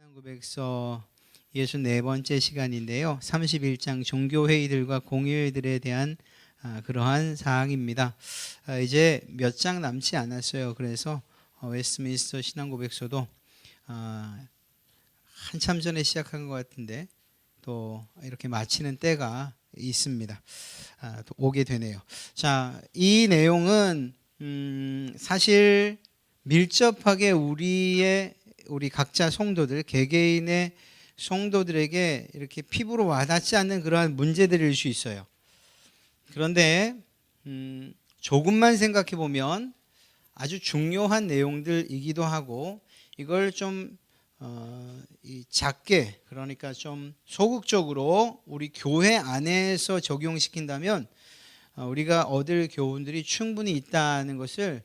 신앙고백서 64번째 시간인데요. 31장 종교회의들과 공회의들에 대한 그러한 사항입니다. 이제 몇 장 남지 않았어요. 그래서 웨스트민스터 신앙고백서도 한참 전에 시작한 것 같은데 또 이렇게 마치는 때가 있습니다. 또 오게 되네요. 자, 이 내용은 사실 밀접하게 우리 각자 성도들, 개개인의 성도들에게 이렇게 피부로 와닿지 않는 그러한 문제들일 수 있어요. 그런데 조금만 생각해 보면 아주 중요한 내용들이기도 하고, 이걸 좀 작게, 그러니까 좀 소극적으로 우리 교회 안에서 적용시킨다면 우리가 얻을 교훈들이 충분히 있다는 것을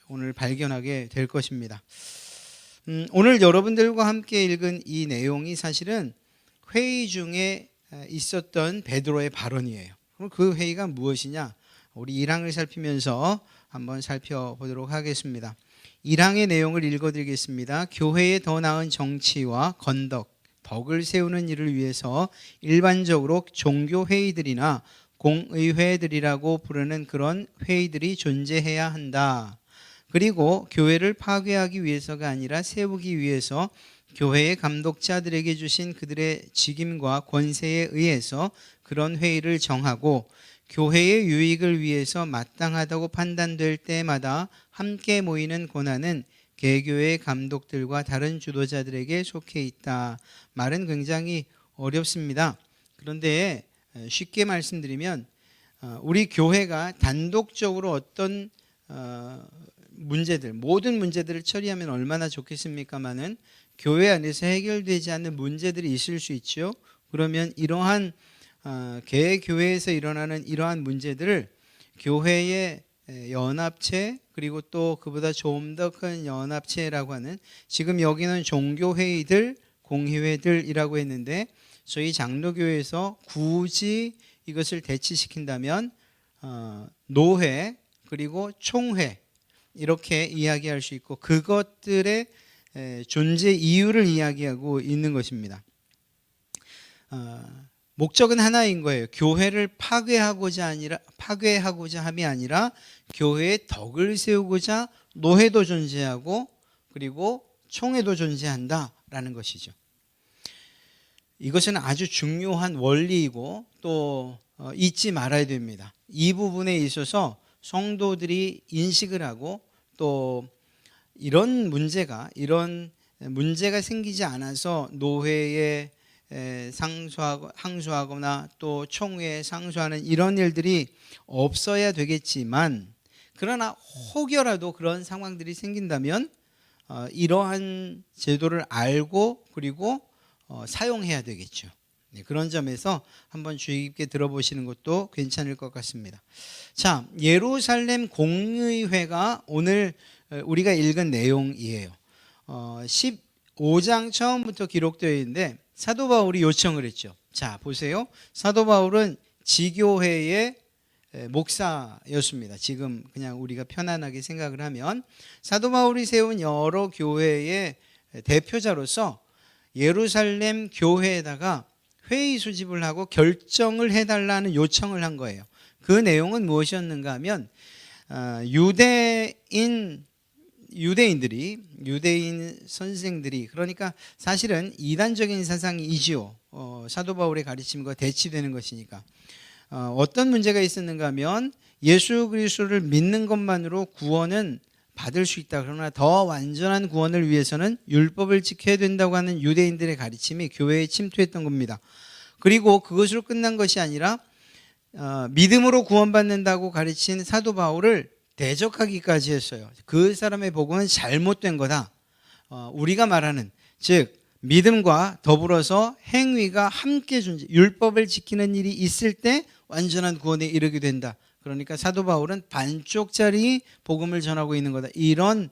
오늘 발견하게 될 것입니다. 오늘 여러분들과 함께 읽은 이 내용이 사실은 회의 중에 있었던 베드로의 발언이에요. 그럼 그 회의가 무엇이냐? 우리 1항을 살피면서 한번 살펴보도록 하겠습니다. 1항의 내용을 읽어드리겠습니다. 교회의 더 나은 정치와 건덕, 덕을 세우는 일을 위해서 일반적으로 종교회의들이나 공의회들이라고 부르는 그런 회의들이 존재해야 한다. 그리고 교회를 파괴하기 위해서가 아니라 세우기 위해서 교회의 감독자들에게 주신 그들의 직임과 권세에 의해서 그런 회의를 정하고, 교회의 유익을 위해서 마땅하다고 판단될 때마다 함께 모이는 권한은 개교의 감독들과 다른 주도자들에게 속해 있다. 말은 굉장히 어렵습니다. 그런데 쉽게 말씀드리면 우리 교회가 단독적으로 어떤 모든 문제들을 처리하면 얼마나 좋겠습니까마는 교회 안에서 해결되지 않는 문제들이 있을 수 있죠. 그러면 이러한 개교회에서 일어나는 이러한 문제들을 교회의 연합체, 그리고 또 그보다 좀 더 큰 연합체라고 하는, 지금 여기는 종교회의들, 공회회들이라고 했는데 저희 장로교회에서 굳이 이것을 대치시킨다면 노회 그리고 총회 이렇게 이야기할 수 있고, 그것들의 존재 이유를 이야기하고 있는 것입니다. 목적은 하나인 거예요. 교회를 파괴하고자 함이 아니라 교회의 덕을 세우고자 노회도 존재하고 그리고 총회도 존재한다라는 것이죠. 이것은 아주 중요한 원리이고 또 잊지 말아야 됩니다. 이 부분에 있어서 성도들이 인식을 하고, 또 이런 문제가 생기지 않아서 노회에 항소하거나 또 총회에 상소하는 이런 일들이 없어야 되겠지만, 그러나 혹여라도 그런 상황들이 생긴다면 이러한 제도를 알고 그리고 사용해야 되겠죠. 그런 점에서 한번 주의 깊게 들어보시는 것도 괜찮을 것 같습니다. 자, 예루살렘 공의회가 오늘 우리가 읽은 내용이에요. 15장 처음부터 기록되어 있는데 사도 바울이 요청을 했죠. 자, 보세요. 사도 바울은 지교회의 목사였습니다. 지금 그냥 우리가 편안하게 생각을 하면 사도 바울이 세운 여러 교회의 대표자로서 예루살렘 교회에다가 회의 수집을 하고 결정을 해달라는 요청을 한 거예요. 그 내용은 무엇이었는가 하면 유대인 선생들이, 그러니까 사실은 이단적인 사상이지요. 사도 바울의 가르침과 대치되는 것이니까 어떤 문제가 있었는가 하면 예수 그리스도를 믿는 것만으로 구원은 받을 수 있다. 그러나 더 완전한 구원을 위해서는 율법을 지켜야 된다고 하는 유대인들의 가르침이 교회에 침투했던 겁니다. 그리고 그것으로 끝난 것이 아니라 믿음으로 구원받는다고 가르친 사도 바울을 대적하기까지 했어요. 그 사람의 복음은 잘못된 거다. 우리가 말하는, 즉 믿음과 더불어서 행위가 함께 율법을 지키는 일이 있을 때 완전한 구원에 이르게 된다. 그러니까 사도 바울은 반쪽짜리 복음을 전하고 있는 거다. 이런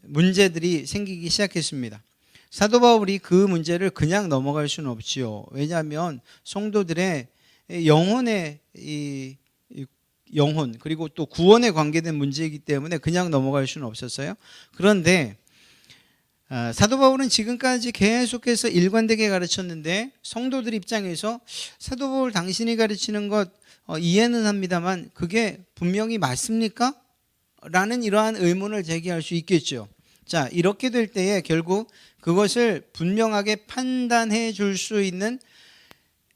문제들이 생기기 시작했습니다. 사도 바울이 그 문제를 그냥 넘어갈 수는 없지요. 왜냐하면 성도들의 영혼의 영혼 그리고 또 구원에 관계된 문제이기 때문에 그냥 넘어갈 수는 없었어요. 그런데 사도 바울은 지금까지 계속해서 일관되게 가르쳤는데 성도들 입장에서 사도 바울 당신이 가르치는 것 이해는 합니다만 그게 분명히 맞습니까? 라는 이러한 의문을 제기할 수 있겠죠. 자, 이렇게 될 때에 결국 그것을 분명하게 판단해 줄 수 있는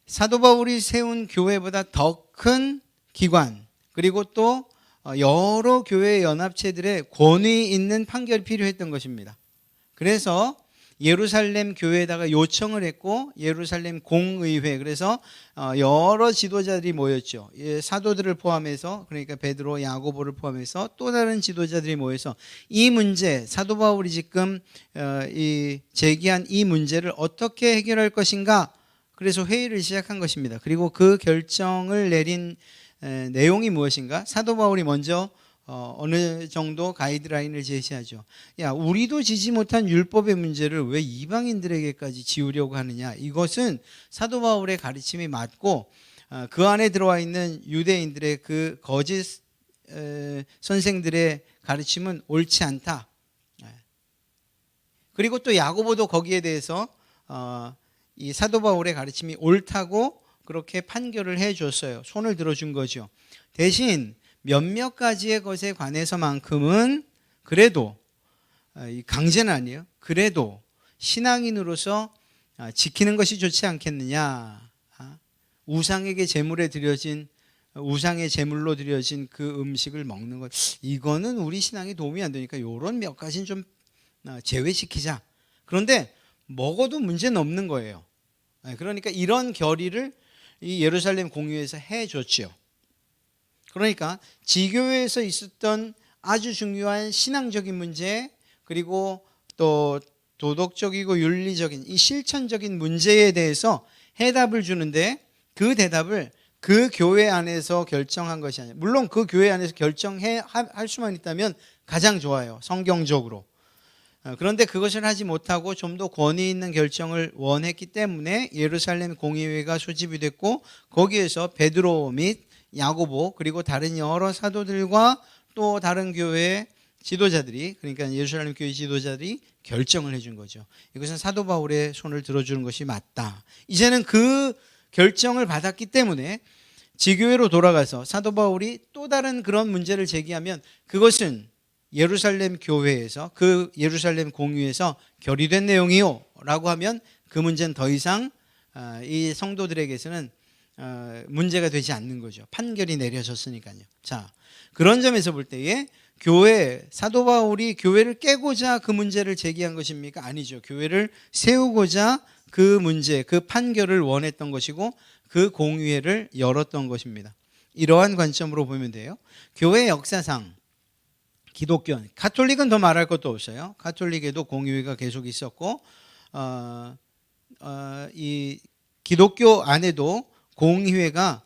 사도 바울이 세운 교회보다 더 큰 기관, 그리고 또 여러 교회 연합체들의 권위 있는 판결이 필요했던 것입니다. 그래서 예루살렘 교회에다가 요청을 했고 예루살렘 공의회, 그래서 여러 지도자들이 모였죠. 사도들을 포함해서, 그러니까 베드로, 야고보를 포함해서 또 다른 지도자들이 모여서 이 문제, 사도 바울이 지금 제기한 이 문제를 어떻게 해결할 것인가, 그래서 회의를 시작한 것입니다. 그리고 그 결정을 내린 내용이 무엇인가? 사도 바울이 먼저 어느 정도 가이드라인을 제시하죠. 야, 우리도 지지 못한 율법의 문제를 왜 이방인들에게까지 지우려고 하느냐? 이것은 사도 바울의 가르침이 맞고 그 안에 들어와 있는 유대인들의 그 거짓 선생들의 가르침은 옳지 않다. 그리고 또 야고보도 거기에 대해서 이 사도 바울의 가르침이 옳다고 그렇게 판결을 해줬어요. 손을 들어준 거죠. 대신 몇몇 가지의 것에 관해서만큼은 그래도, 강제는 아니에요. 그래도 신앙인으로서 지키는 것이 좋지 않겠느냐. 우상에게 우상의 제물로 드려진 그 음식을 먹는 것, 이거는 우리 신앙에 도움이 안 되니까 이런 몇 가지는 좀 제외시키자. 그런데 먹어도 문제는 없는 거예요. 그러니까 이런 결의를 이 예루살렘 공유에서 해줬죠. 그러니까 지교회에서 있었던 아주 중요한 신앙적인 문제, 그리고 또 도덕적이고 윤리적인 이 실천적인 문제에 대해서 해답을 주는데, 그 대답을 그 교회 안에서 결정한 것이 아니에요. 물론 그 교회 안에서 할 수만 있다면 가장 좋아요, 성경적으로. 그런데 그것을 하지 못하고 좀 더 권위 있는 결정을 원했기 때문에 예루살렘 공의회가 소집이 됐고, 거기에서 베드로 및 야고보, 그리고 다른 여러 사도들과 또 다른 교회 지도자들이, 그러니까 예루살렘 교회 지도자들이 결정을 해준 거죠. 이것은 사도 바울의 손을 들어주는 것이 맞다. 이제는 그 결정을 받았기 때문에 지교회로 돌아가서 사도 바울이 또 다른 그런 문제를 제기하면 그것은 예루살렘 교회에서, 그 예루살렘 공유에서 결의된 내용이요 라고 하면 그 문제는 더 이상 이 성도들에게서는 문제가 되지 않는 거죠. 판결이 내려졌으니까요. 자, 그런 점에서 볼 때에 사도 바울이 교회를 깨고자 그 문제를 제기한 것입니까? 아니죠. 교회를 세우고자 그 문제, 그 판결을 원했던 것이고 그 공의회를 열었던 것입니다. 이러한 관점으로 보면 돼요. 교회 역사상 기독교, 가톨릭은 더 말할 것도 없어요. 가톨릭에도 공의회가 계속 있었고 이 기독교 안에도 공의회가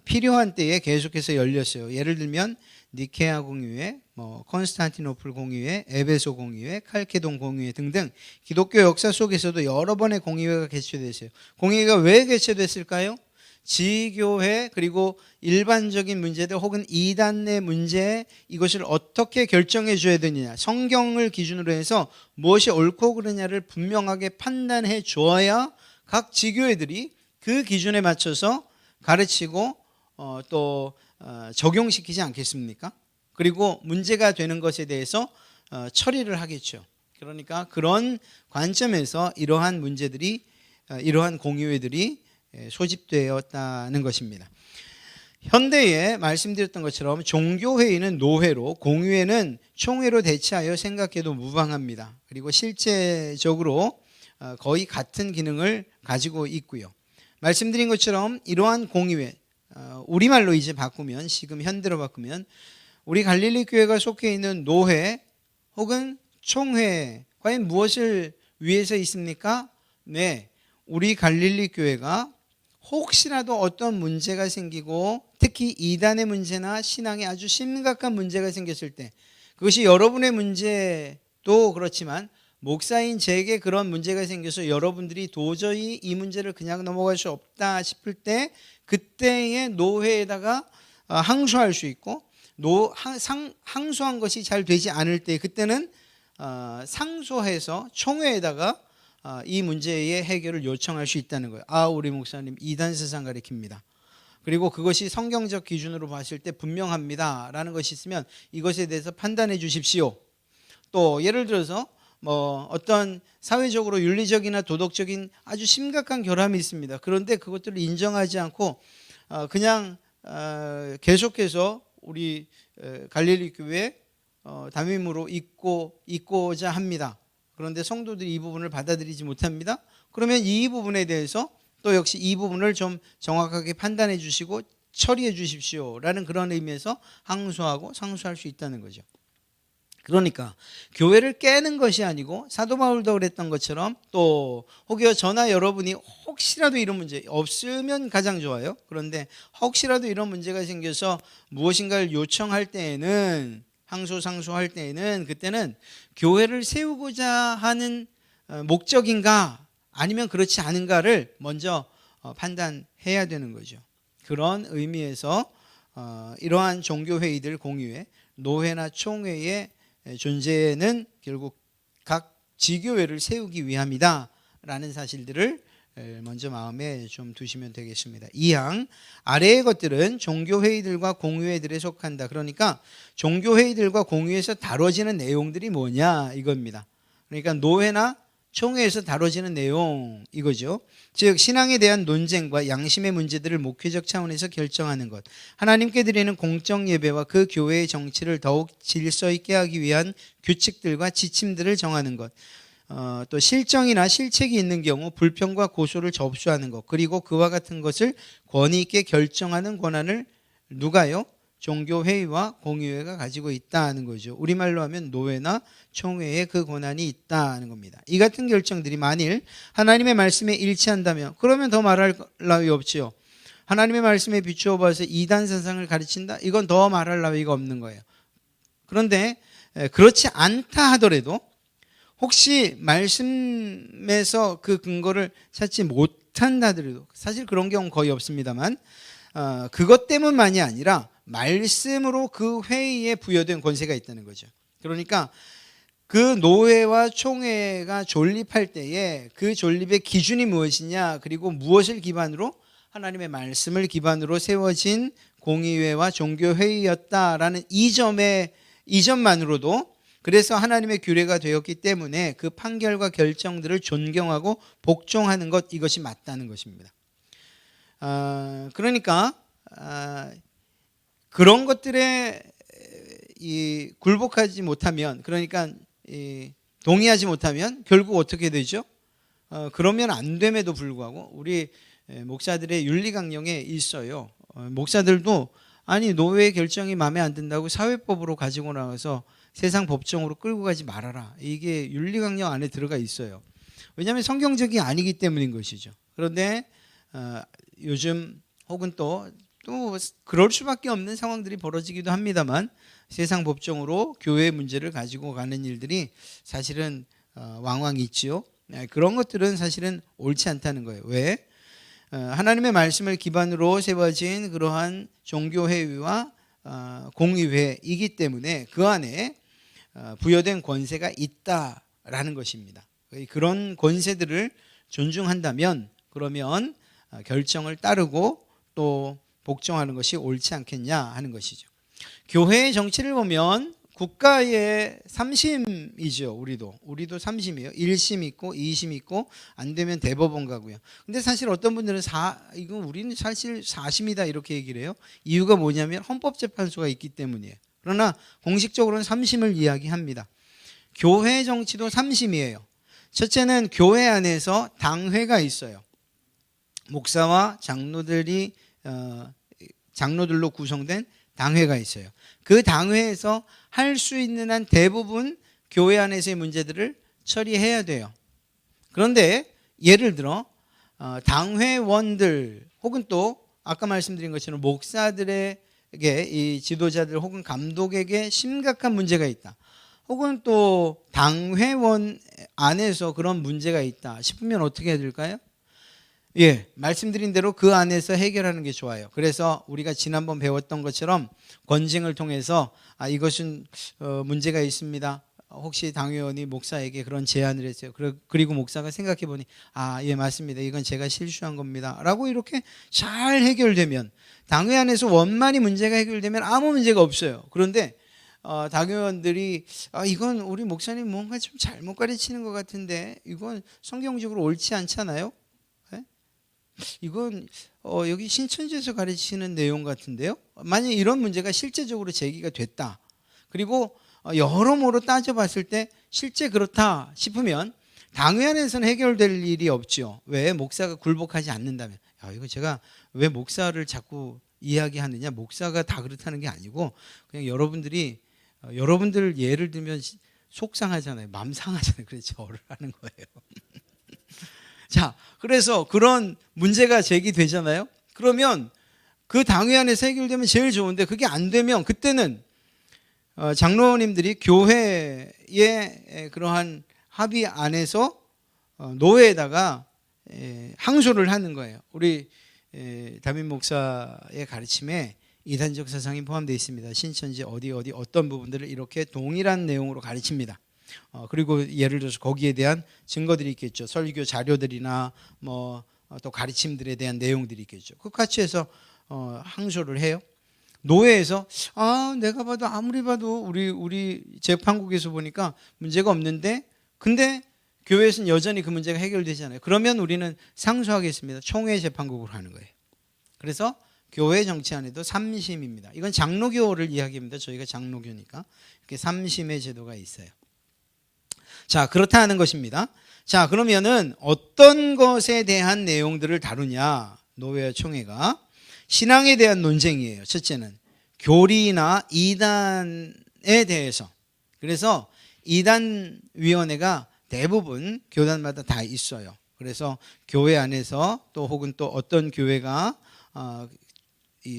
필요한 때에 계속해서 열렸어요. 예를 들면 니케아 공의회, 콘스탄티노플 공의회, 에베소 공의회, 칼케돈 공의회 등등 기독교 역사 속에서도 여러 번의 공의회가 개최됐어요. 공의회가 왜 개최됐을까요? 지교회, 그리고 일반적인 문제들 혹은 이단 내 문제, 이것을 어떻게 결정해 줘야 되느냐, 성경을 기준으로 해서 무엇이 옳고 그르냐를 분명하게 판단해 줘야 각 지교회들이 그 기준에 맞춰서 가르치고 또 적용시키지 않겠습니까? 그리고 문제가 되는 것에 대해서 처리를 하겠죠. 그러니까 그런 관점에서 이러한 문제들이, 이러한 공의회들이 소집되었다는 것입니다. 현대에 말씀드렸던 것처럼 종교회의는 노회로, 공의회는 총회로 대체하여 생각해도 무방합니다. 그리고 실제적으로 거의 같은 기능을 가지고 있고요. 말씀드린 것처럼 이러한 공의회, 우리말로 이제 바꾸면, 지금 현대로 바꾸면 우리 갈릴리 교회가 속해 있는 노회 혹은 총회, 과연 무엇을 위해서 있습니까? 네, 우리 갈릴리 교회가 혹시라도 어떤 문제가 생기고, 특히 이단의 문제나 신앙에 아주 심각한 문제가 생겼을 때, 그것이 여러분의 문제도 그렇지만 목사인 제게 그런 문제가 생겨서 여러분들이 도저히 이 문제를 그냥 넘어갈 수 없다 싶을 때, 그때의 노회에다가 항소할 수 있고, 항소한 것이 잘 되지 않을 때, 그때는 상소해서 총회에다가 이 문제의 해결을 요청할 수 있다는 거예요. 우리 목사님 이단 세상 가리킵니다. 그리고 그것이 성경적 기준으로 봤을 때 분명합니다 라는 것이 있으면 이것에 대해서 판단해 주십시오. 또 예를 들어서 어떤 사회적으로 윤리적이나 도덕적인 아주 심각한 결함이 있습니다. 그런데 그것들을 인정하지 않고 그냥 계속해서 우리 갈릴리 교회 담임으로 있고자 합니다. 그런데 성도들이 이 부분을 받아들이지 못합니다. 그러면 이 부분에 대해서 또 역시 이 부분을 좀 정확하게 판단해 주시고 처리해 주십시오라는 그런 의미에서 항소하고 상소할 수 있다는 거죠. 그러니까 교회를 깨는 것이 아니고 사도 바울도 그랬던 것처럼 또 혹여 저나 여러분이 혹시라도 이런 문제 없으면 가장 좋아요. 그런데 혹시라도 이런 문제가 생겨서 무엇인가를 요청할 때에는 항소 상소할 때에는 그때는 교회를 세우고자 하는 목적인가 아니면 그렇지 않은가를 먼저 판단해야 되는 거죠. 그런 의미에서 이러한 종교회의들 공유회, 노회나 총회의 존재는 결국 각 지교회를 세우기 위함이다 라는 사실들을 먼저 마음에 좀 두시면 되겠습니다. 2항 아래의 것들은 종교회의들과 공유회들에 속한다. 그러니까 종교회의들과 공유회에서 다뤄지는 내용들이 뭐냐 이겁니다. 그러니까 노회나 총회에서 다뤄지는 내용 이거죠. 즉 신앙에 대한 논쟁과 양심의 문제들을 목회적 차원에서 결정하는 것, 하나님께 드리는 공적 예배와 그 교회의 정치를 더욱 질서 있게 하기 위한 규칙들과 지침들을 정하는 것, 또 실정이나 실책이 있는 경우 불평과 고소를 접수하는 것, 그리고 그와 같은 것을 권위 있게 결정하는 권한을 누가요? 종교회의와 공유회가 가지고 있다는 거죠. 우리말로 하면 노회나 총회에 그 권한이 있다는 겁니다. 이 같은 결정들이 만일 하나님의 말씀에 일치한다면 그러면 더 말할 나위 없지요. 하나님의 말씀에 비추어 봐서 이단 세상을 가르친다? 이건 더 말할 나위가 없는 거예요. 그런데 그렇지 않다 하더라도 혹시 말씀에서 그 근거를 찾지 못한다 하더라도 사실 그런 경우는 거의 없습니다만 그것 때문만이 아니라 말씀으로 그 회의에 부여된 권세가 있다는 거죠. 그러니까 그 노회와 총회가 존립할 때에 그 존립의 기준이 무엇이냐 그리고 무엇을 기반으로 하나님의 말씀을 기반으로 세워진 공의회와 종교회의였다라는 이 점만으로도 그래서 하나님의 규례가 되었기 때문에 그 판결과 결정들을 존경하고 복종하는 것 이것이 맞다는 것입니다. 그러니까 그런 것들에 굴복하지 못하면 그러니까 동의하지 못하면 결국 어떻게 되죠? 그러면 안 됨에도 불구하고 우리 목사들의 윤리강령에 있어요. 목사들도 아니 노회의 결정이 마음에 안 든다고 사회법으로 가지고 나가서 세상 법정으로 끌고 가지 말아라. 이게 윤리강령 안에 들어가 있어요. 왜냐하면 성경적이 아니기 때문인 것이죠. 그런데 요즘 혹은 또 그럴 수밖에 없는 상황들이 벌어지기도 합니다만 세상 법정으로 교회의 문제를 가지고 가는 일들이 사실은 왕왕 있지요. 그런 것들은 사실은 옳지 않다는 거예요. 왜? 하나님의 말씀을 기반으로 세워진 그러한 종교회의와 공의회이기 때문에 그 안에 부여된 권세가 있다라는 것입니다. 그런 권세들을 존중한다면 그러면 결정을 따르고 또 복종하는 것이 옳지 않겠냐 하는 것이죠. 교회의 정치를 보면 국가의 3심이죠. 우리도 3심이에요. 1심 있고 2심 있고 안 되면 대법원 가고요. 근데 사실 어떤 분들은 이건 우리는 사실 4심이다 이렇게 얘기를 해요. 이유가 뭐냐면 헌법재판소가 있기 때문이에요. 그러나 공식적으로는 3심을 이야기합니다. 교회 정치도 3심이에요. 첫째는 교회 안에서 당회가 있어요. 목사와 장로들로 구성된 당회가 있어요. 그 당회에서 할 수 있는 한 대부분 교회 안에서의 문제들을 처리해야 돼요. 그런데 예를 들어 당회원들 혹은 또 아까 말씀드린 것처럼 목사들에게 이 지도자들 혹은 감독에게 심각한 문제가 있다. 혹은 또 당회원 안에서 그런 문제가 있다 싶으면 어떻게 해야 될까요? 말씀드린 대로 그 안에서 해결하는 게 좋아요. 그래서 우리가 지난번 배웠던 것처럼 권징을 통해서 이것은 문제가 있습니다. 혹시 당회원이 목사에게 그런 제안을 했어요. 그리고 목사가 생각해 보니 예, 맞습니다. 이건 제가 실수한 겁니다. 라고 이렇게 잘 해결되면, 당회 안에서 원만히 문제가 해결되면 아무 문제가 없어요. 그런데 당회원들이 이건 우리 목사님 뭔가 좀 잘못 가르치는 것 같은데 이건 성경적으로 옳지 않잖아요. 네? 이건 여기 신천지에서 가르치는 내용 같은데요. 만약 이런 문제가 실제적으로 제기가 됐다. 그리고 여러모로 따져봤을 때 실제 그렇다 싶으면 당회 안에서는 해결될 일이 없죠. 왜? 목사가 굴복하지 않는다면. 이거 제가 왜 목사를 자꾸 이야기하느냐, 목사가 다 그렇다는 게 아니고 그냥 여러분들 예를 들면 속상하잖아요. 맘 상하잖아요. 그래서 저를 하는 거예요. 자, 그래서 그런 문제가 제기되잖아요. 그러면 그 당회 안에서 해결되면 제일 좋은데 그게 안 되면 그때는 장로님들이 교회의 그러한 합의 안에서 노회에다가 항소를 하는 거예요. 우리 담임 목사의 가르침에 이단적 사상이 포함되어 있습니다. 신천지 어디 어떤 부분들을 이렇게 동일한 내용으로 가르칩니다. 그리고 예를 들어서 거기에 대한 증거들이 있겠죠. 설교 자료들이나 또 가르침들에 대한 내용들이 있겠죠. 그같이 해서 항소를 해요. 노회에서 내가 봐도 아무리 봐도 우리 재판국에서 보니까 문제가 없는데, 근데 교회에서는 여전히 그 문제가 해결되잖아요. 그러면 우리는 상소하겠습니다. 총회 재판국으로 하는 거예요. 그래서 교회 정치 안에도 3심입니다. 이건 장로교를 이야기합니다. 저희가 장로교니까 이렇게 3심의 제도가 있어요. 자, 그렇다 하는 것입니다. 자, 그러면은 어떤 것에 대한 내용들을 다루냐? 노회와 총회가 신앙에 대한 논쟁이에요. 첫째는 교리나 이단에 대해서. 그래서 이단위원회가 대부분 교단마다 다 있어요. 그래서 교회 안에서 또 혹은 또 어떤 교회가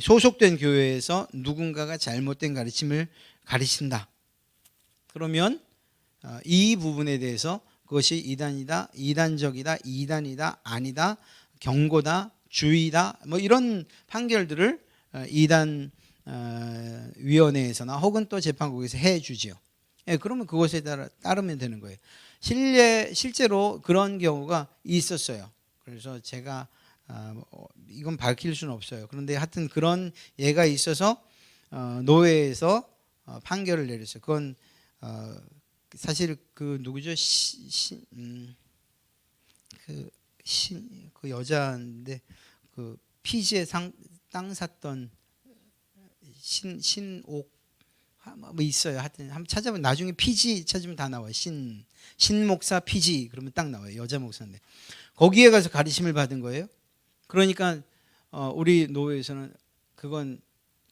소속된 교회에서 누군가가 잘못된 가르침을 가르친다. 그러면 이 부분에 대해서 그것이 이단이다, 이단적이다, 이단이다, 아니다, 경고다, 주의다, 이런 판결들을 이단 위원회에서나 혹은 또 재판국에서 해주지요. 그러면 그것에 따르면 되는 거예요. 실제로 그런 경우가 있었어요. 그래서 제가 이건 밝힐 수는 없어요. 그런데 하여튼 그런 예가 있어서 노회에서 판결을 내렸어요. 그건 사실 그 누구죠? 그 여자인데 그 피지에 땅 샀던 신옥 있어요. 하여튼 한번 찾아보면 나중에 피지 찾으면 다 나와요. 신목사 피지 그러면 딱 나와요. 여자 목사인데 거기에 가서 가르침을 받은 거예요. 그러니까 우리 노회에서는 그건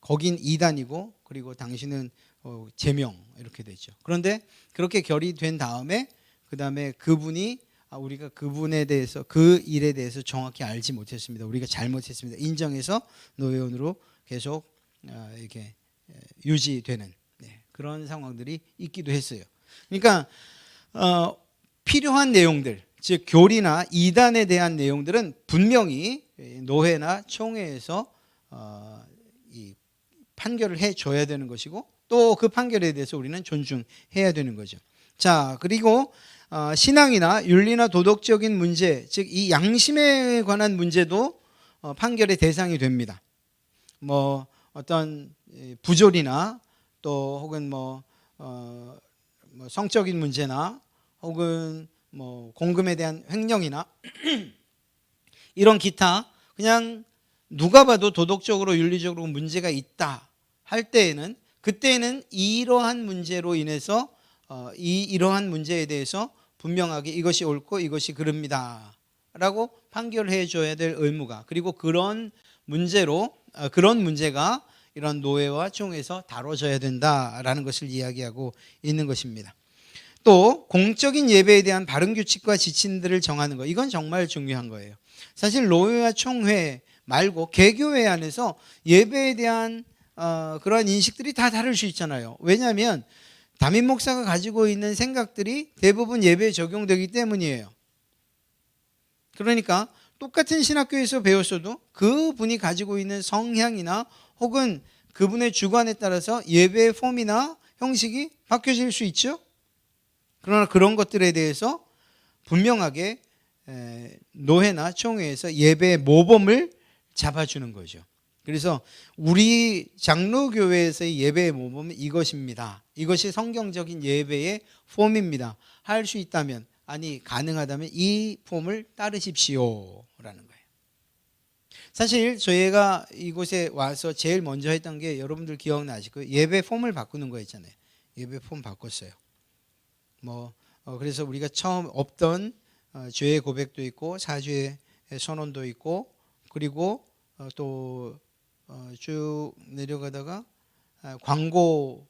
거긴 이단이고 그리고 당신은 제명 이렇게 되죠. 그런데 그렇게 결의된 다음에 그다음에 그분이 우리가 그분에 대해서 그 일에 대해서 정확히 알지 못했습니다. 우리가 잘못했습니다. 인정해서 노회원으로 계속 이렇게 유지되는 그런 상황들이 있기도 했어요. 그러니까 필요한 내용들, 즉 교리나 이단에 대한 내용들은 분명히 노회나 총회에서 이 판결을 해줘야 되는 것이고 또 그 판결에 대해서 우리는 존중해야 되는 거죠. 자, 그리고 신앙이나 윤리나 도덕적인 문제, 즉 이 양심에 관한 문제도 판결의 대상이 됩니다. 어떤 부조리나 또 혹은 성적인 문제나 혹은 공금에 대한 횡령이나 이런 기타 그냥 누가 봐도 도덕적으로 윤리적으로 문제가 있다 할 때에는 그때는 이러한 문제로 인해서 이러한 문제에 대해서 분명하게 이것이 옳고 이것이 그릅니다 라고 판결해 줘야 될 의무가, 그리고 그런 문제가 이런 노회와 총회에서 다뤄져야 된다라는 것을 이야기하고 있는 것입니다. 또 공적인 예배에 대한 바른 규칙과 지침들을 정하는 것, 이건 정말 중요한 거예요. 사실 노회와 총회 말고 개교회 안에서 예배에 대한 그러한 인식들이 다 다를 수 있잖아요. 왜냐하면 담임 목사가 가지고 있는 생각들이 대부분 예배에 적용되기 때문이에요. 그러니까 똑같은 신학교에서 배웠어도 그분이 가지고 있는 성향이나 혹은 그분의 주관에 따라서 예배의 폼이나 형식이 바뀌어질 수 있죠. 그러나 그런 것들에 대해서 분명하게 노회나 총회에서 예배의 모범을 잡아주는 거죠. 그래서 우리 장로교회에서의 예배의 모범은 이것입니다. 이것이 성경적인 예배의 폼입니다. 할 수 있다면, 아니 가능하다면 이 폼을 따르십시오라는 거예요. 사실 저희가 이곳에 와서 제일 먼저 했던 게 여러분들 기억나실 거예요. 예배 폼을 바꾸는 거였잖아요. 예배 폼 바꿨어요. 그래서 우리가 처음 없던 죄의 고백도 있고 사죄의 선언도 있고, 그리고 또 쭉 내려가다가 광고도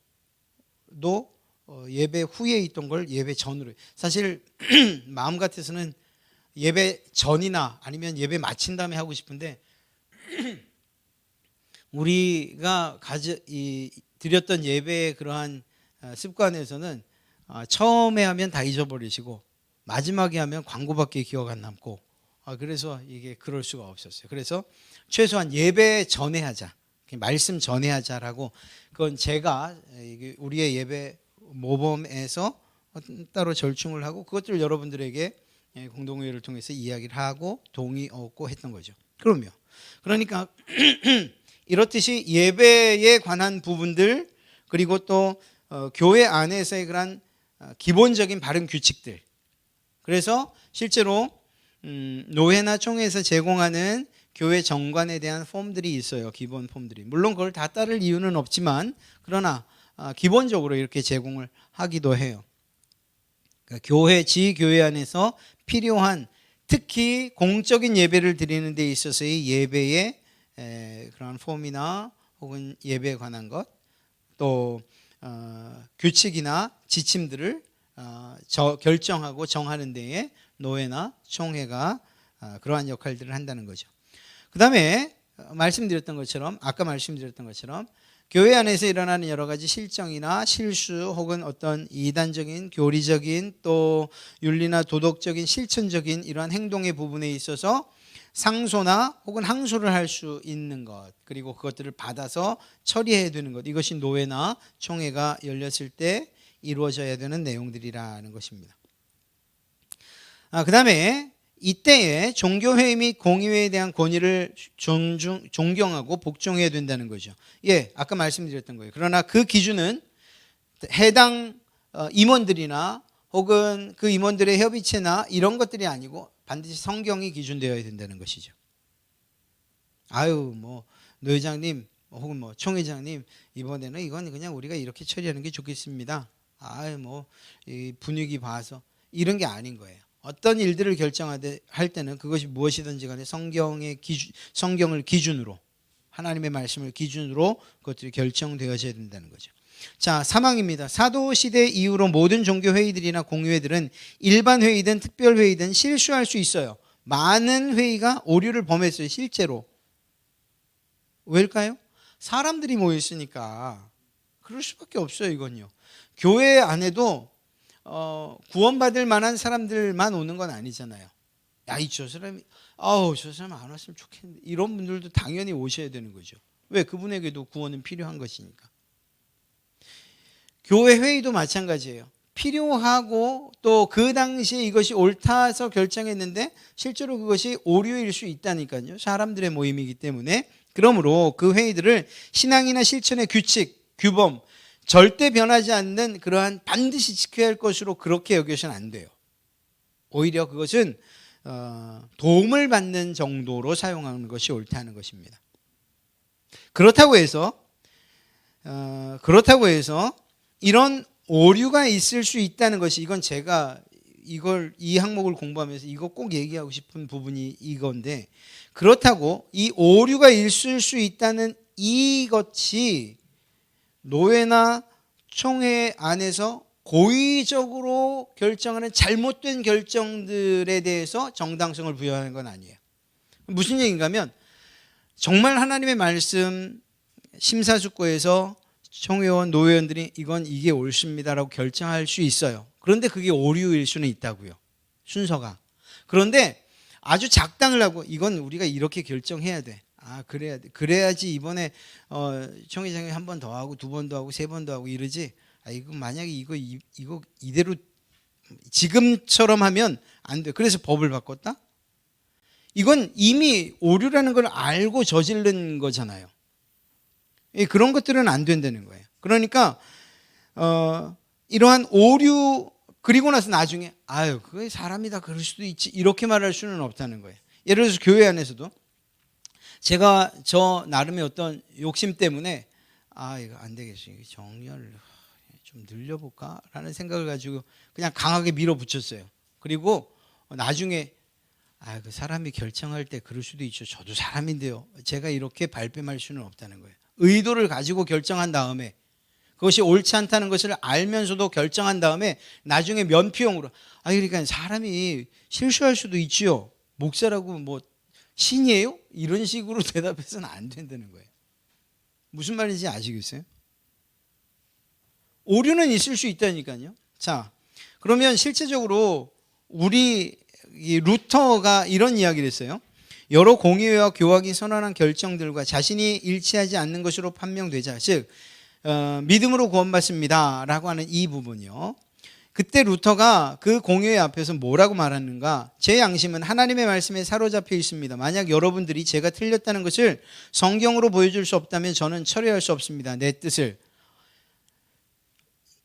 예배 후에 있던 걸 예배 전으로, 사실 마음 같아서는 예배 전이나 아니면 예배 마친 다음에 하고 싶은데 우리가 드렸던 예배의 그러한 습관에서는 처음에 하면 다 잊어버리시고 마지막에 하면 광고밖에 기억 안 남고, 그래서 이게 그럴 수가 없었어요. 그래서 최소한 예배 전에 하자, 말씀 전에 하자라고, 그건 제가 우리의 예배 모범에서 따로 절충을 하고 그것들을 여러분들에게 공동회의를 통해서 이야기를 하고 동의 얻고 했던 거죠. 그러니까 이렇듯이 예배에 관한 부분들, 그리고 또 교회 안에서의 그런 기본적인 바른 규칙들, 그래서 실제로 노회나 총회에서 제공하는 교회 정관에 대한 폼들이 있어요. 기본 폼들이. 물론 그걸 다 따를 이유는 없지만, 그러나 기본적으로 이렇게 제공을 하기도 해요. 그러니까 지교회 안에서 필요한, 특히 공적인 예배를 드리는 데 있어서의 예배의 그런 폼이나 혹은 예배에 관한 것, 또 규칙이나 지침들을 결정하고 정하는 데에 노회나 총회가 그러한 역할들을 한다는 거죠. 그 다음에 아까 말씀드렸던 것처럼 교회 안에서 일어나는 여러 가지 실정이나 실수, 혹은 어떤 이단적인, 교리적인, 또 윤리나 도덕적인, 실천적인 이러한 행동의 부분에 있어서 상소나 혹은 항소를 할 수 있는 것, 그리고 그것들을 받아서 처리해야 되는 것, 이것이 노회나 총회가 열렸을 때 이루어져야 되는 내용들이라는 것입니다. 그 다음에 이때에 종교회의 및 공의회에 대한 권위를 존경하고 복종해야 된다는 거죠. 아까 말씀드렸던 거예요. 그러나 그 기준은 해당 임원들이나 혹은 그 임원들의 협의체나 이런 것들이 아니고 반드시 성경이 기준되어야 된다는 것이죠. 노 회장님 혹은 총회장님, 이번에는 이건 그냥 우리가 이렇게 처리하는 게 좋겠습니다. 이 분위기 봐서, 이런 게 아닌 거예요. 어떤 일들을 결정할 때는 그것이 무엇이든지 간에 성경을 기준으로, 하나님의 말씀을 기준으로 그것들이 결정되어져야 된다는 거죠. 자, 사망입니다. 사도시대 이후로 모든 종교회의들이나 공의회들은 일반 회의든 특별회의든 실수할 수 있어요. 많은 회의가 오류를 범했어요. 실제로. 왜일까요? 사람들이 모였으니까 그럴 수밖에 없어요. 이건요. 교회 안에도 구원받을 만한 사람들만 오는 건 아니잖아요. 저 사람 안 왔으면 좋겠는데, 이런 분들도 당연히 오셔야 되는 거죠. 왜? 그분에게도 구원은 필요한 것이니까. 교회 회의도 마찬가지예요. 필요하고 또 그 당시에 이것이 옳다서 결정했는데 실제로 그것이 오류일 수 있다니까요. 사람들의 모임이기 때문에. 그러므로 그 회의들을 신앙이나 실천의 규칙, 규범, 절대 변하지 않는 그러한 반드시 지켜야 할 것으로 그렇게 여겨서는 안 돼요. 오히려 그것은 도움을 받는 정도로 사용하는 것이 옳다는 것입니다. 그렇다고 해서 이런 오류가 있을 수 있다는 것이, 이건 제가 이 항목을 공부하면서 이거 꼭 얘기하고 싶은 부분이 이건데, 그렇다고 이 오류가 있을 수 있다는 이것이 노회나 총회 안에서 고의적으로 결정하는 잘못된 결정들에 대해서 정당성을 부여하는 건 아니에요. 무슨 얘기인가 하면, 정말 하나님의 말씀 심사숙고해서 총회원, 노회원들이 이게 옳습니다라고 결정할 수 있어요. 그런데 그게 오류일 수는 있다고요. 순서가. 그런데 아주 작당을 하고 이건 우리가 이렇게 결정해야 돼. 그래야 돼. 그래야지 이번에 총회장이 한 번 더 하고 두 번 더 하고 세 번 더 하고 이러지. 이거 만약에 이거 이대로 지금처럼 하면 안 돼. 그래서 법을 바꿨다? 이건 이미 오류라는 걸 알고 저지른 거잖아요. 그런 것들은 안 된다는 거예요. 그러니까 이러한 오류 그리고 나서 나중에 아유 그게 사람이다 그럴 수도 있지 이렇게 말할 수는 없다는 거예요. 예를 들어서 교회 안에서도 제가 저 나름의 어떤 욕심 때문에 이거 안 되겠어. 정리를 좀 늘려볼까? 라는 생각을 가지고 그냥 강하게 밀어붙였어요. 그리고 나중에 그 사람이 결정할 때 그럴 수도 있죠. 저도 사람인데요. 제가 이렇게 발뺌할 수는 없다는 거예요. 의도를 가지고 결정한 다음에 그것이 옳지 않다는 것을 알면서도 결정한 다음에 나중에 면피용으로 그러니까 사람이 실수할 수도 있지요. 목사라고 뭐 신이에요? 이런 식으로 대답해서는 안 된다는 거예요. 무슨 말인지 아시겠어요? 오류는 있을 수 있다니까요. 자, 그러면 실제적으로 우리 루터가 이런 이야기를 했어요. 여러 공의회와 교학이 선언한 결정들과 자신이 일치하지 않는 것으로 판명되자, 즉 믿음으로 구원받습니다 라고 하는 이 부분이요. 그때 루터가 그 공의회 앞에서 뭐라고 말하는가? 제 양심은 하나님의 말씀에 사로잡혀 있습니다. 만약 여러분들이 제가 틀렸다는 것을 성경으로 보여줄 수 없다면 저는 철회할 수 없습니다. 내 뜻을.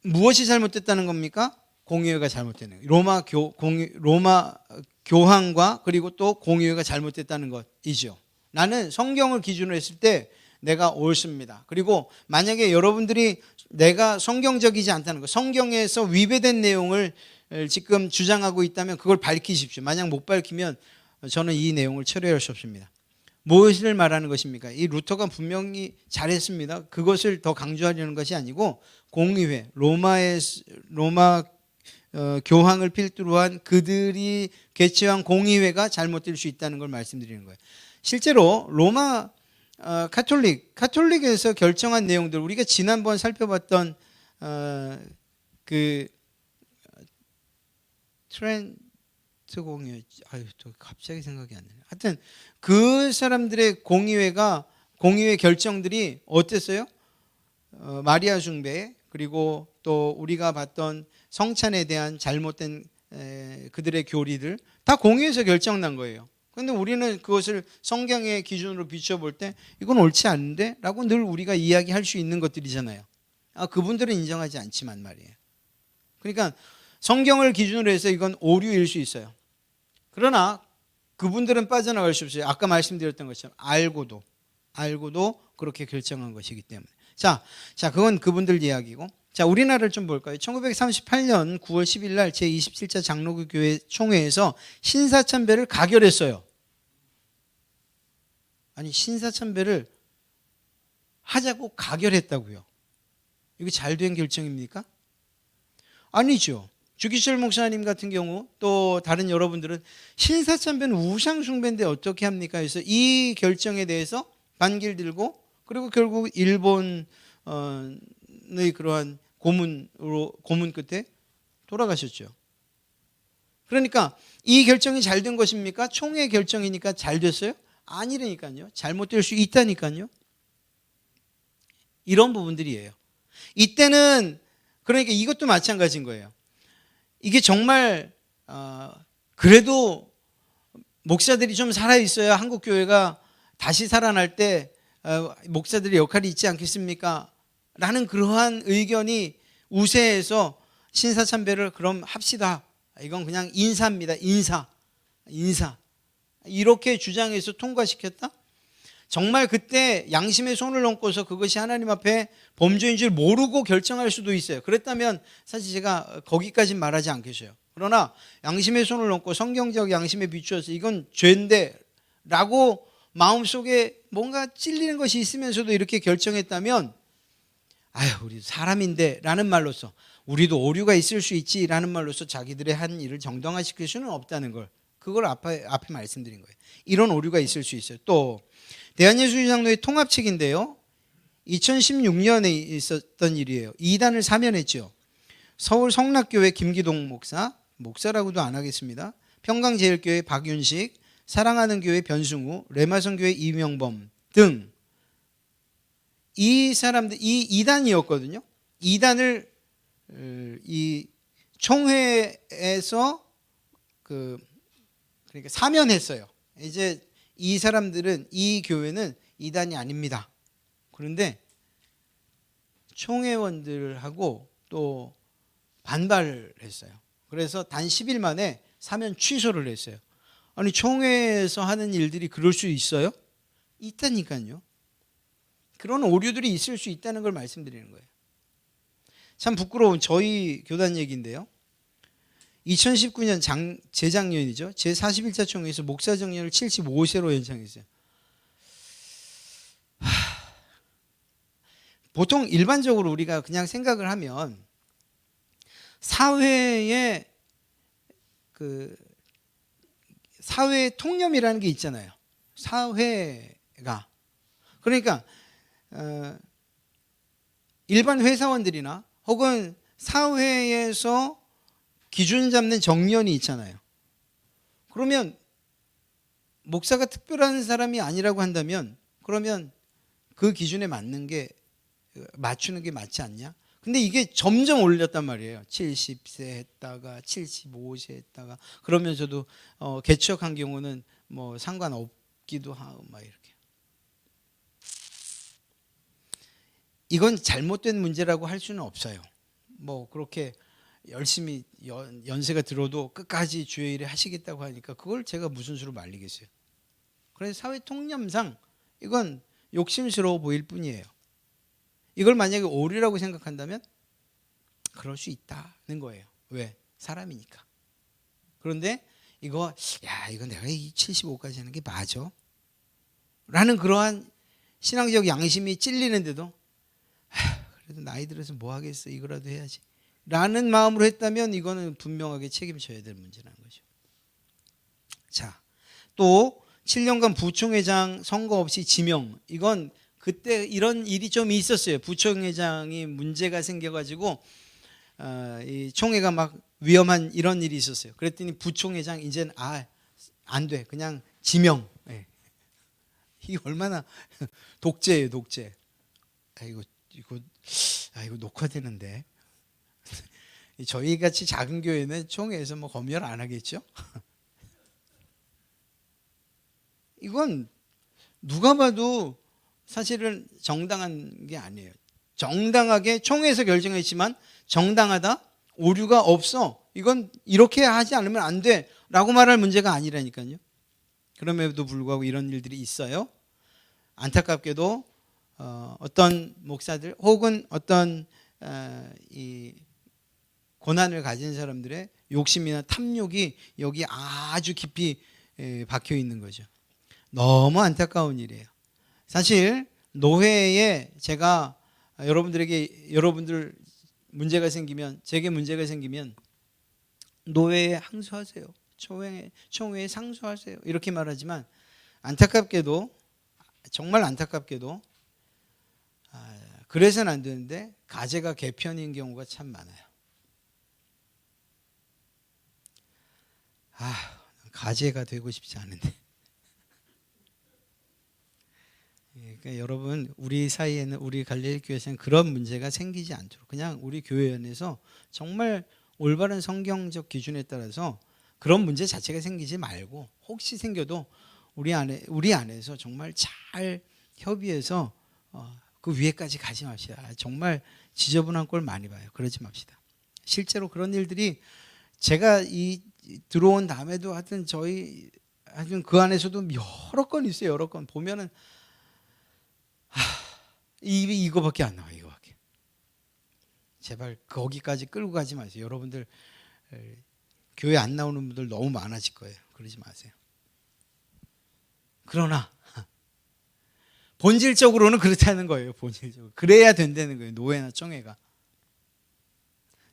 무엇이 잘못됐다는 겁니까? 공의회가 잘못되는 거예요. 로마 교황과 그리고 또 공의회가 잘못됐다는 것이죠. 나는 성경을 기준으로 했을 때 내가 옳습니다. 그리고 만약에 여러분들이 내가 성경적이지 않다는 것, 성경에서 위배된 내용을 지금 주장하고 있다면 그걸 밝히십시오. 만약 못 밝히면 저는 이 내용을 철회할 수 없습니다. 무엇을 말하는 것입니까? 이 루터가 분명히 잘했습니다. 그것을 더 강조하려는 것이 아니고 공의회, 로마 교황을 필두로 한 그들이 개최한 공의회가 잘못될 수 있다는 걸 말씀드리는 거예요. 실제로 로마 카톨릭에서 결정한 내용들 우리가 지난번 살펴봤던 그 트렌트 공의회 또 갑자기 생각이 안 나네. 하여튼 그 사람들의 공의회 결정들이 어땠어요? 마리아 숭배 그리고 또 우리가 봤던 성찬에 대한 잘못된 그들의 교리들 다 공의회에서 결정난 거예요. 그런데 우리는 그것을 성경의 기준으로 비춰볼 때 이건 옳지 않은데 라고 늘 우리가 이야기할 수 있는 것들이잖아요. 그분들은 인정하지 않지만 말이에요. 그러니까 성경을 기준으로 해서 이건 오류일 수 있어요. 그러나 그분들은 빠져나갈 수 없어요. 아까 말씀드렸던 것처럼 알고도 그렇게 결정한 것이기 때문에. 자, 그건 그분들 이야기고. 자, 우리나라를 좀 볼까요? 1938년 9월 10일 날 제27차 장로교 교회 총회에서 신사참배를 가결했어요. 아니, 신사참배를 하자고 가결했다고요. 이거 잘된 결정입니까? 아니죠. 주기철 목사님 같은 경우 또 다른 여러분들은 신사참배는 우상숭배인데 어떻게 합니까? 그래서 이 결정에 대해서 반기를 들고 그리고 결국 일본의 그러한 고문 끝에 돌아가셨죠. 그러니까 이 결정이 잘 된 것입니까? 총회 결정이니까 잘 됐어요? 아니라니까요. 잘못될 수 있다니까요. 이런 부분들이에요. 이때는 그러니까 이것도 마찬가지인 거예요. 이게 정말 그래도 목사들이 좀 살아있어야 한국교회가 다시 살아날 때 목사들의 역할이 있지 않겠습니까? 라는 그러한 의견이 우세해서 신사참배를 그럼 합시다. 이건 그냥 인사입니다. 인사. 이렇게 주장해서 통과시켰다? 정말 그때 양심의 손을 얹고서 그것이 하나님 앞에 범죄인 줄 모르고 결정할 수도 있어요. 그랬다면 사실 제가 거기까지는 말하지 않겠어요. 그러나 양심의 손을 얹고 성경적 양심에 비추어서 이건 죄인데 라고 마음속에 뭔가 찔리는 것이 있으면서도 이렇게 결정했다면 우리 사람인데 라는 말로서 우리도 오류가 있을 수 있지 라는 말로서 자기들의 한 일을 정당화시킬 수는 없다는 걸 그걸 앞에 말씀드린 거예요. 이런 오류가 있을 수 있어요. 또 대한예수장로회 통합책인데요. 2016년에 있었던 일이에요. 이단을 사면했죠. 서울 성락교회 김기동 목사라고도 안 하겠습니다. 평강제일교회 박윤식, 사랑하는 교회 변승우, 레마성교회 이명범 등 이 사람들 이 이단이었거든요. 이단을 이 총회에서 그러니까 사면했어요. 이제 이 사람들은, 이 교회는 이단이 아닙니다. 그런데 총회원들하고 또 반발을 했어요. 그래서 단 10일 만에 사면 취소를 했어요. 아니, 총회에서 하는 일들이 그럴 수 있어요? 있다니까요. 그런 오류들이 있을 수 있다는 걸 말씀드리는 거예요. 참 부끄러운 저희 교단 얘기인데요. 2019년 재작년이죠. 제41차 총회에서 목사 정년을 75세로 연장했어요. 보통 일반적으로 우리가 그냥 생각을 하면 사회의 사회 통념이라는 게 있잖아요. 사회가, 그러니까 일반 회사원들이나 혹은 사회에서 기준 잡는 정년이 있잖아요. 그러면 목사가 특별한 사람이 아니라고 한다면 그러면 그 기준에 맞추는 게 맞지 않냐? 근데 이게 점점 올렸단 말이에요. 70세 했다가 75세 했다가, 그러면서도 개척한 경우는 뭐 상관없기도 하고 막 이렇게. 이건 잘못된 문제라고 할 수는 없어요. 뭐 그렇게 열심히 연세가 들어도 끝까지 주의 일을 하시겠다고 하니까 그걸 제가 무슨 수로 말리겠어요. 그래서 사회 통념상 이건 욕심스러워 보일 뿐이에요. 이걸 만약에 오류라고 생각한다면 그럴 수 있다는 거예요. 왜? 사람이니까. 그런데 이거 내가 이 75까지 하는 게 맞아? 라는 그러한 신앙적 양심이 찔리는데도 그래도 나이 들어서 뭐 하겠어, 이거라도 해야지 라는 마음으로 했다면 이거는 분명하게 책임져야 될 문제라는 거죠. 자, 또 7년간 부총회장 선거 없이 지명, 이건 그때 이런 일이 좀 있었어요. 부총회장이 문제가 생겨가지고 이 총회가 막 위험한 이런 일이 있었어요. 그랬더니 부총회장 이제는 안 돼, 그냥 지명. 네. 이게 얼마나 독재예요, 독재. 이거 녹화되는데. 저희 같이 작은 교회는 총회에서 뭐 검열 안 하겠죠? 이건 누가 봐도 사실은 정당한 게 아니에요. 정당하게 총회에서 결정했지만 정당하다? 오류가 없어. 이건 이렇게 하지 않으면 안 돼 라고 말할 문제가 아니라니까요. 그럼에도 불구하고 이런 일들이 있어요. 안타깝게도 어떤 목사들 혹은 어떤 이 고난을 가진 사람들의 욕심이나 탐욕이 여기 아주 깊이 박혀 있는 거죠. 너무 안타까운 일이에요. 사실 노회에 제가 여러분들 문제가 생기면, 제게 문제가 생기면 노회에 항소하세요. 총회에 상소하세요. 이렇게 말하지만 안타깝게도, 정말 안타깝게도 그래서는 안 되는데 가제가 개편인 경우가 참 많아요. 가제가 되고 싶지 않은데. 그러니까 여러분, 우리 사이에는, 우리 갈릴리 교회에서는 그런 문제가 생기지 않도록 그냥 우리 교회 안에서 정말 올바른 성경적 기준에 따라서 그런 문제 자체가 생기지 말고, 혹시 생겨도 우리 안에서 정말 잘 협의해서 그 위에까지 가지 맙시다. 정말 지저분한 꼴 많이 봐요. 그러지 맙시다. 실제로 그런 일들이 제가 들어온 다음에도 하여튼 그 안에서도 여러 건 있어요. 여러 건 보면은 이거밖에 안 나와요. 이거밖에. 제발 거기까지 끌고 가지 마세요. 여러분들 교회 안 나오는 분들 너무 많아질 거예요. 그러지 마세요. 그러나 본질적으로는 그렇다는 거예요. 본질적으로 그래야 된다는 거예요. 노회나 총회가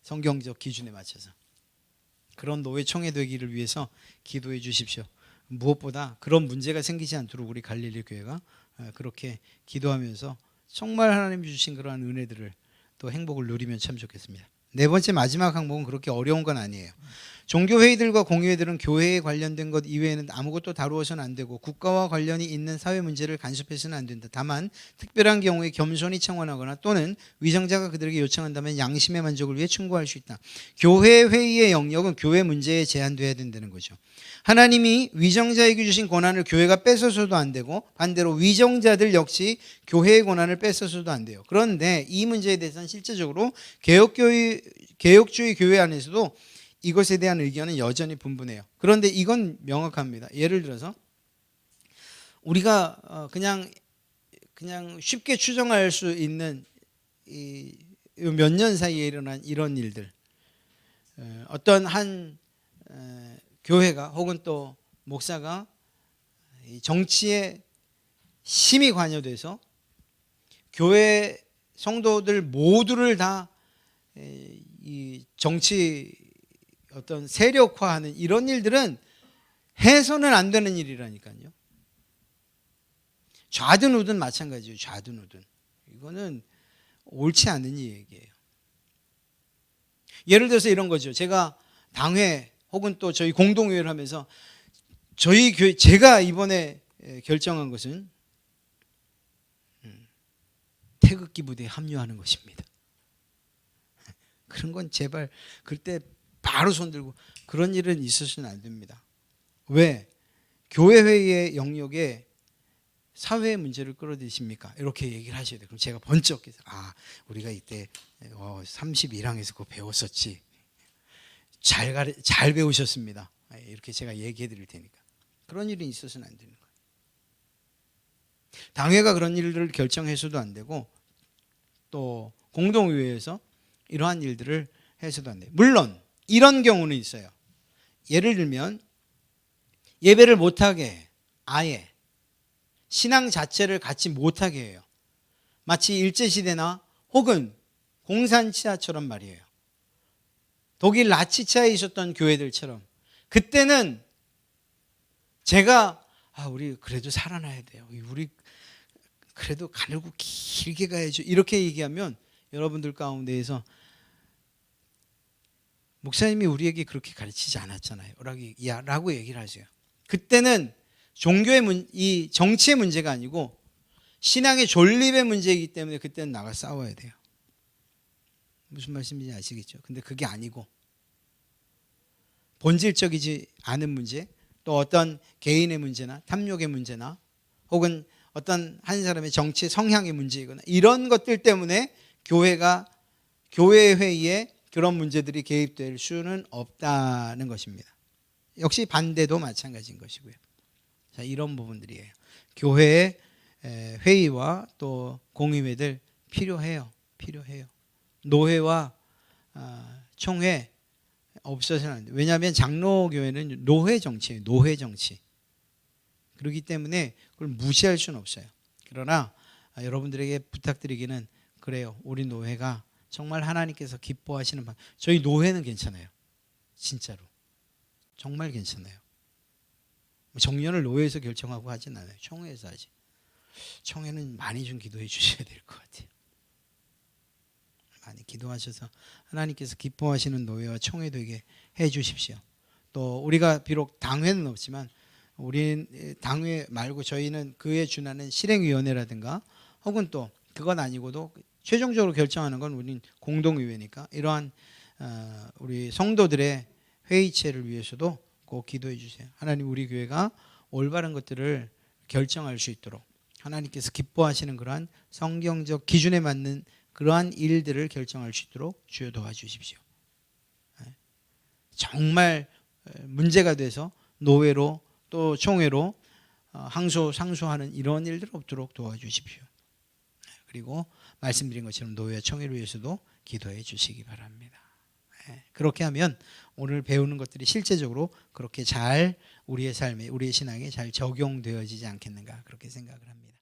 성경적 기준에 맞춰서 그런 노회 총회 되기를 위해서 기도해 주십시오. 무엇보다 그런 문제가 생기지 않도록 우리 갈릴리 교회가 그렇게 기도하면서 정말 하나님이 주신 그러한 은혜들을 또 행복을 누리면 참 좋겠습니다. 네 번째 마지막 항목은 그렇게 어려운 건 아니에요. 종교 회의들과 공의회들은 교회에 관련된 것 이외에는 아무것도 다루어서는 안 되고 국가와 관련이 있는 사회 문제를 간섭해서는 안 된다. 다만 특별한 경우에 겸손히 청원하거나 또는 위정자가 그들에게 요청한다면 양심의 만족을 위해 충고할 수 있다. 교회 회의의 영역은 교회 문제에 제한돼야 된다는 거죠. 하나님이 위정자에게 주신 권한을 교회가 뺏어서도 안 되고 반대로 위정자들 역시 교회의 권한을 뺏어서도 안 돼요. 그런데 이 문제에 대해서는 실제적으로 개혁주의 교회 안에서도 이것에 대한 의견은 여전히 분분해요. 그런데 이건 명확합니다. 예를 들어서 우리가 그냥 쉽게 추정할 수 있는 몇 년 사이에 일어난 이런 일들, 어떤 한 교회가 혹은 또 목사가 정치에 심히 관여돼서 교회 성도들 모두를 다 이 정치 어떤 세력화하는 이런 일들은 해서는 안 되는 일이라니까요. 좌든 우든 마찬가지예요. 좌든 우든. 이거는 옳지 않은 얘기예요. 예를 들어서 이런 거죠. 제가 당회 혹은 또 저희 공동회의를 하면서 저희 교회 제가 이번에 결정한 것은 태극기 부대에 합류하는 것입니다. 그런 건 제발 그때 바로 손들고 그런 일은 있어서는 안 됩니다. 왜? 교회 회의의 영역에 사회의 문제를 끌어들이십니까? 이렇게 얘기를 하셔야 돼요. 그럼 제가 번쩍 해서 우리가 이때 31항에서 그거 배웠었지. 잘 배우셨습니다. 이렇게 제가 얘기해 드릴 테니까. 그런 일이 있어서는 안 되는 거예요. 당회가 그런 일들을 결정해서도 안 되고 또 공동의회에서 이러한 일들을 해서도 안 돼요. 물론 이런 경우는 있어요. 예를 들면 예배를 못하게 해. 아예 신앙 자체를 갖지 못하게 해요. 마치 일제시대나 혹은 공산치하처럼 말이에요. 독일 나치치하에 있었던 교회들처럼 그때는 제가 우리 그래도 살아나야 돼요. 우리 그래도 가늘고 길게 가야죠. 이렇게 얘기하면 여러분들 가운데에서 목사님이 우리에게 그렇게 가르치지 않았잖아요. 라고 얘기를 하세요. 그때는 종교의 이 정치의 문제가 아니고 신앙의 존립의 문제이기 때문에 그때는 나가 싸워야 돼요. 무슨 말씀인지 아시겠죠? 근데 그게 아니고 본질적이지 않은 문제, 또 어떤 개인의 문제나 탐욕의 문제나 혹은 어떤 한 사람의 정치 성향의 문제이거나 이런 것들 때문에 교회 회의에 그런 문제들이 개입될 수는 없다는 것입니다. 역시 반대도 마찬가지인 것이고요. 자, 이런 부분들이에요. 교회의 회의와 또 공의회들 필요해요. 노회와 총회 없어서는 안 돼요. 왜냐하면 장로교회는 노회 정치예요. 노회 정치. 그렇기 때문에 그걸 무시할 수는 없어요. 그러나 여러분들에게 부탁드리기는 그래요. 우리 노회가 정말 하나님께서 기뻐하시는 저희 노회는 괜찮아요. 진짜로. 정말 괜찮아요. 정년을 노회에서 결정하고 하진 않아요. 총회에서 하지. 총회는 많이 좀 기도해 주셔야 될 것 같아요. 많이 기도하셔서 하나님께서 기뻐하시는 노회와 총회 되게 해 주십시오. 또 우리가 비록 당회는 없지만 우리 당회 말고 저희는 그에 준하는 실행위원회라든가 혹은 또 그건 아니고도 최종적으로 결정하는 건 우린 공동의회니까 이러한 우리 성도들의 회의체를 위해서도 꼭 기도해 주세요. 하나님 우리 교회가 올바른 것들을 결정할 수 있도록 하나님께서 기뻐하시는 그러한 성경적 기준에 맞는 그러한 일들을 결정할 수 있도록 주여 도와주십시오. 정말 문제가 돼서 노회로 또 총회로 상소하는 이런 일들 없도록 도와주십시오. 그리고 말씀드린 것처럼 노회와 총회를 위해서도 기도해 주시기 바랍니다. 그렇게 하면 오늘 배우는 것들이 실제적으로 그렇게 잘 우리의 삶에 우리의 신앙에 잘 적용되어지지 않겠는가 그렇게 생각을 합니다.